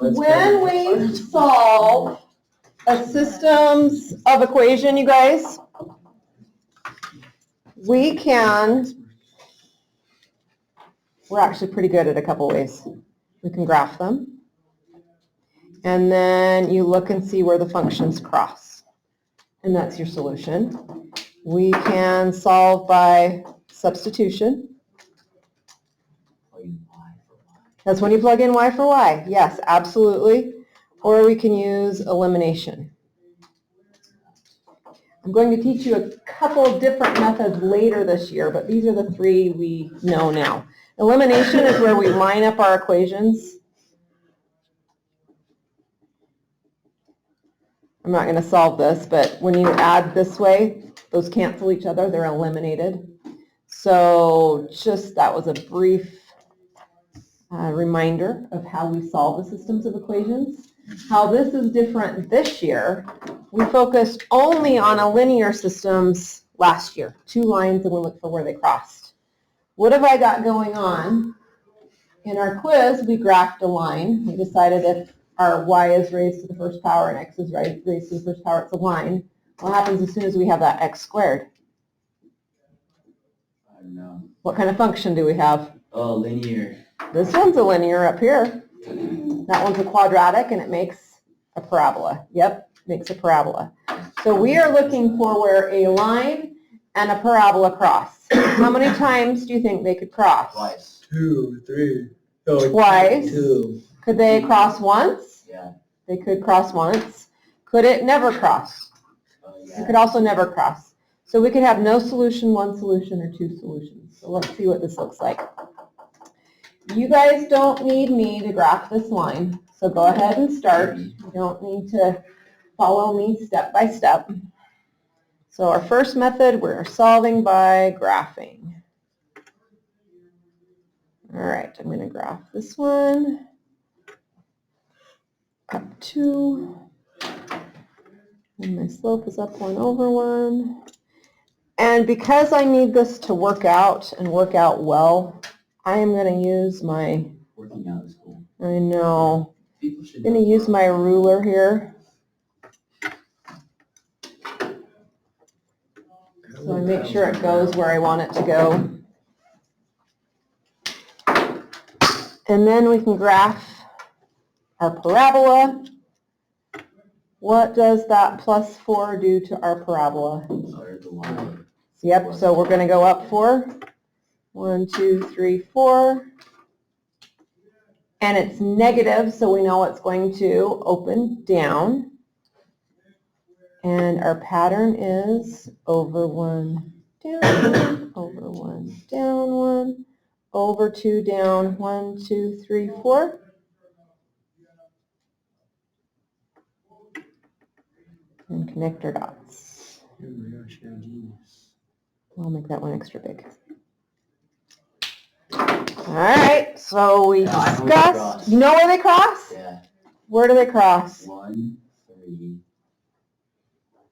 When we solve a systems of equation, you guys, we're actually pretty good at a couple ways. We can graph them, and then you look and see where the functions cross, and that's your solution. We can solve by substitution. That's when you plug in y for y. Yes, absolutely. Or we can use elimination. I'm going to teach you a couple different methods later this year, but these are the three we know now. Elimination is where we line up our equations. I'm not going to solve this, but when you add this way, those cancel each other. They're eliminated. So just that was a brief reminder of how we solve the systems of equations. How this is different this year, we focused only on a linear systems last year. 2 lines, and we looked for where they crossed. What have I got going on? In our quiz, we graphed a line. We decided if our y is raised to the first power and x is raised to the first power, it's a line. What happens as soon as we have that x squared? I don't know. What kind of function do we have? Oh, linear. This one's a linear up here. That one's a quadratic, and it makes a parabola. Yep, makes a parabola. So we are looking for where a line and a parabola cross. How many times do you think they could cross? Twice. 2, 3. Oh, Twice. 2. Could they cross once? Yeah. They could cross once. Could it never cross? Yeah. It could also never cross. So we could have no solution, 1 solution, or 2 solutions. So let's see what this looks like. You guys don't need me to graph this line, so go ahead and start. You don't need to follow me step by step. So our first method, we're solving by graphing. All right, I'm going to graph this one. Up 2. And my slope is up 1 over 1. And because I need this to work out and work out well, I am going to use my, Working out is cool. I know, People should I'm going to use my ruler here. So I make sure it goes where I want it to go. And then we can graph our parabola. What does that plus 4 do to our parabola? Yep, so we're going to go up 4. 1, 2, 3, 4. And it's negative, so we know it's going to open down. And our pattern is over 1, down 1, over 1, down 1, over 2, down 1, 2, 3, 4. And connect our dots. Oh my gosh, you're a genius. I'll make that one extra big. All right, so we discussed. You know where they cross? Yeah. Where do they cross? 1, 3,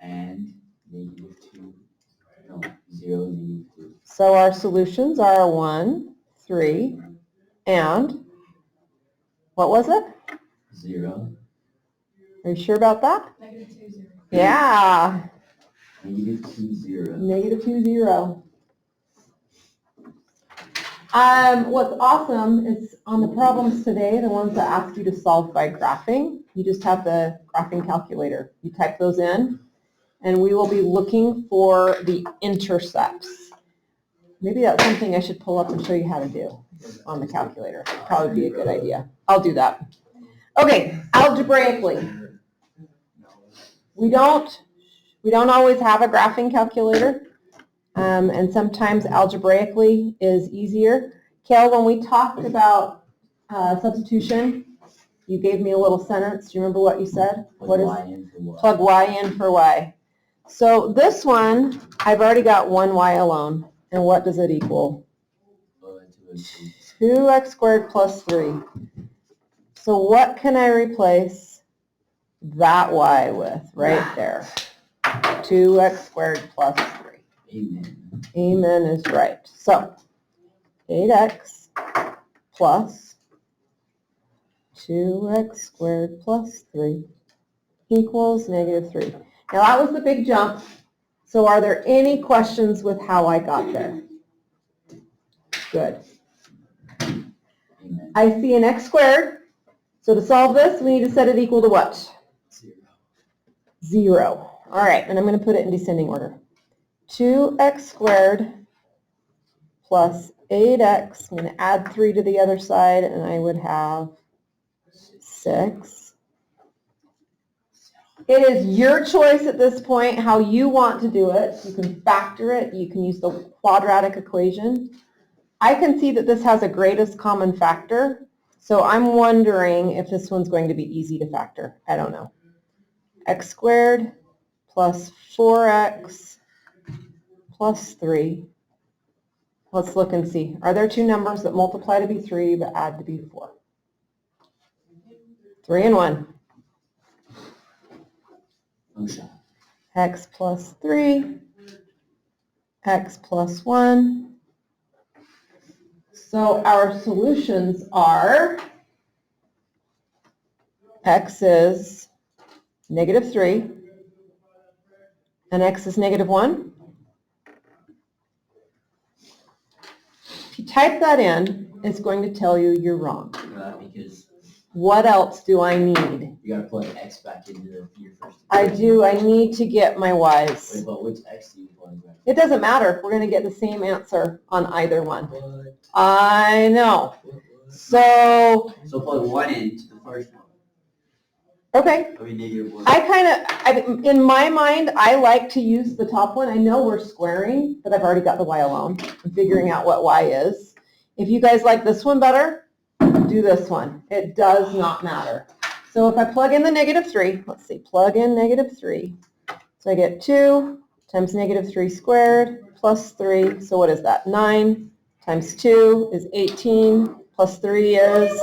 and -2. No, 0, -2. So our solutions are 1, 3, and what was it? 0. Are you sure about that? -2, 0. Yeah. -2, 0. -2, 0. What's awesome is on the problems today, the ones that ask you to solve by graphing, you just have the graphing calculator. You type those in, and we will be looking for the intercepts. Maybe that's something I should pull up and show you how to do on the calculator. Probably be a good idea. I'll do that. Okay, algebraically. We don't always have a graphing calculator. And sometimes algebraically is easier. Kel, when we talked about substitution, you gave me a little sentence. Do you remember what you said? Plug y in for y. Plug y in for y. So this one, I've already got 1 y alone. And what does it equal? 2x squared plus 3. So what can I replace that y with right there? 2x squared plus 3. Amen. Amen is right. So 8x plus 2x squared plus 3 equals -3. Now that was the big jump. So are there any questions with how I got there? Good. Amen. I see an x squared. So to solve this, we need to set it equal to what? 0. 0. All right, and I'm going to put it in descending order. 2x squared plus 8x. I'm going to add 3 to the other side, and I would have 6. It is your choice at this point how you want to do it. You can factor it. You can use the quadratic equation. I can see that this has a greatest common factor, so I'm wondering if this one's going to be easy to factor. I don't know. X squared plus 4x plus 3. Let's look and see. Are there two numbers that multiply to be 3 but add to be 4? 3 and 1. Function. X plus 3, x plus 1. So our solutions are x is -3 and x is -1. If you type that in, it's going to tell you you're wrong. Because What else do I need? you gotta plug X back into your first. I do. I need to get my y's. Wait, but which X do you plug back? It doesn't matter. We're going to get the same answer on either one. What? I know. What? So, So plug 1 into the first one. okay. I mean, -1. In my mind, I like to use the top one. I know we're squaring, but I've already got the y alone. I'm figuring out what y is. If you guys like this one better, do this one. It does not matter. So if I plug in the -3, let's see, plug in -3. So I get 2 times -3 squared plus 3. So what is that? 9 times 2 is 18 plus 3 is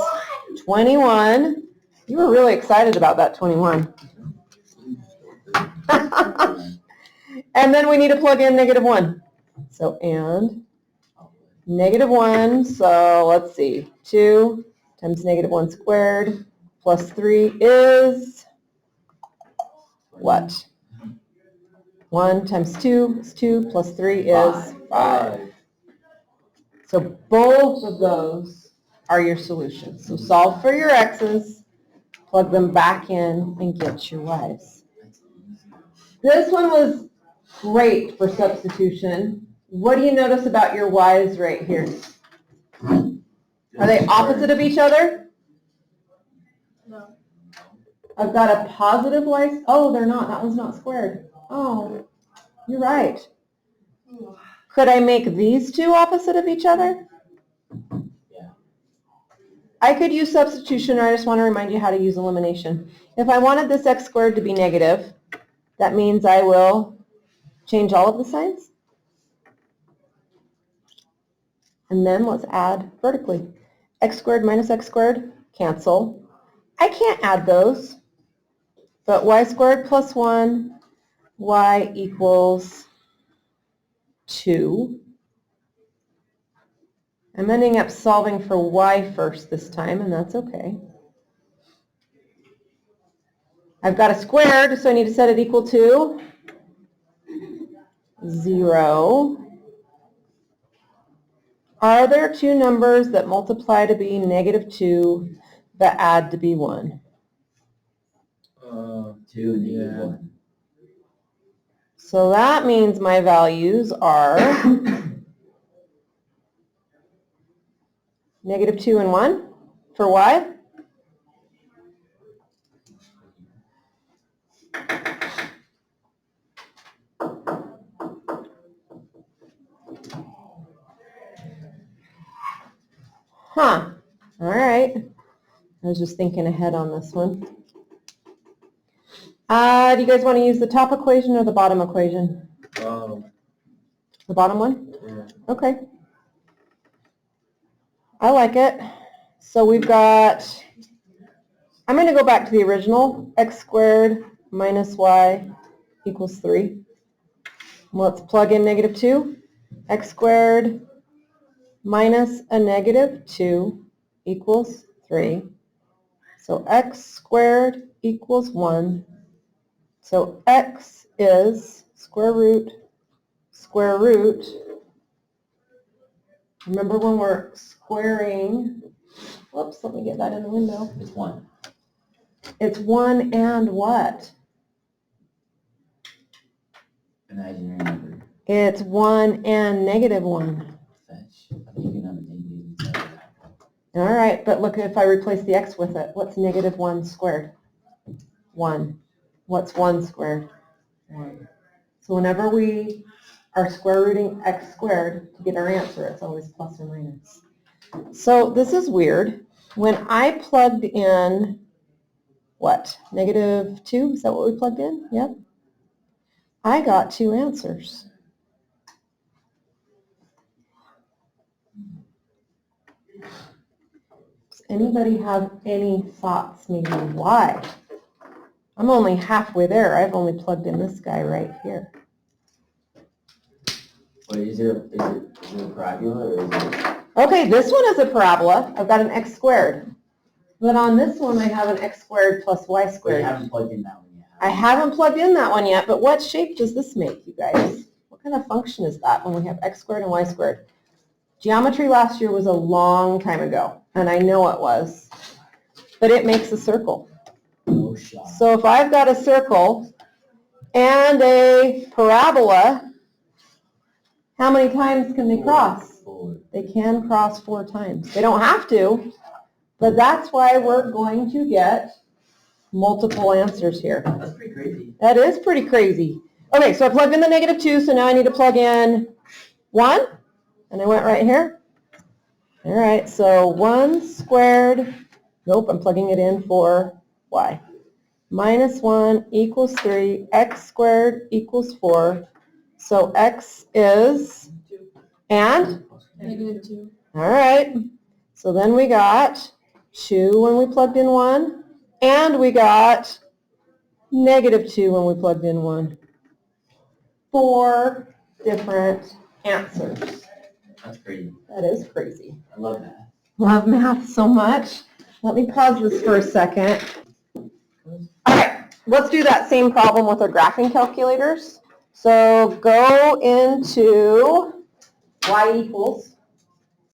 21. You were really excited about that 21. And then we need to plug in -1. So and -1, so let's see, 2 times -1 squared plus 3 is what? 1 times 2 is 2 plus 3 is 5. So both of those are your solutions. So solve for your x's, plug them back in, and get your y's. This one was great for substitution. What do you notice about your y's right here? Are they opposite of each other? No. I've got a positive y. Oh, they're not. That one's not squared. Oh, you're right. Could I make these two opposite of each other? Yeah. I could use substitution, or I just want to remind you how to use elimination. If I wanted this x squared to be negative, that means I will change all of the signs. And then let's add vertically. X squared minus x squared, cancel. I can't add those, but y squared plus 1, y equals 2. I'm ending up solving for y first this time, and that's okay. I've got a squared, so I need to set it equal to 0. Are there two numbers that multiply to be -2 but add to be 1? 2 and Yeah. -1. So that means my values are -2 and 1 for y. Huh. All right. I was just thinking ahead on this one. Do you guys want to use the top equation or the bottom equation? The bottom one? Yeah. Okay. I like it. So we've got, I'm going to go back to the original, x squared minus y equals 3. Let's plug in -2. X squared minus a -2 equals 3. So x squared equals 1. So x is square root. Remember when we're squaring, whoops, let me get that in the window. It's 1. It's 1 and what? Imaginary number. It's 1 and negative 1. Fetch. I think you can have a negative inside of that. All right, but look, if I replace the x with it, what's negative 1 squared? 1. What's 1 squared? 1. So whenever we are square rooting x squared to get our answer, it's always plus or minus. So this is weird. When I plugged in, what, negative 2? Is that what we plugged in? Yep. I got 2 answers. Does anybody have any thoughts maybe why? I'm only halfway there. I've only plugged in this guy right here. Wait, is there a parabola or is it? Okay, this one is a parabola. I've got an x squared. But on this one, I have an x squared plus y Wait, you squared. haven't plugged in that one yet. I haven't plugged in that one yet, but what shape does this make, you guys? What kind of function is that when we have x squared and y squared? Geometry last year was a long time ago, and I know it was, but it makes a circle. No shot. So if I've got a circle and a parabola, how many times can they cross? 4. They can cross 4 times. They don't have to, but that's why we're going to get multiple answers here. That's pretty crazy. That is pretty crazy. Okay, so I plugged in the negative 2, so now I need to plug in 1, and I went right here. All right, so 1 squared, nope, I'm plugging it in for y. Minus 1 equals 3, x squared equals 4. So x is, and? Negative 2. All right, so then we got 2 when we plugged in 1, and we got negative 2 when we plugged in 1. 4 different answers. That's crazy. That is crazy. I love that. Love math so much. Let me pause this for a second. All right, let's do that same problem with our graphing calculators. So go into y equals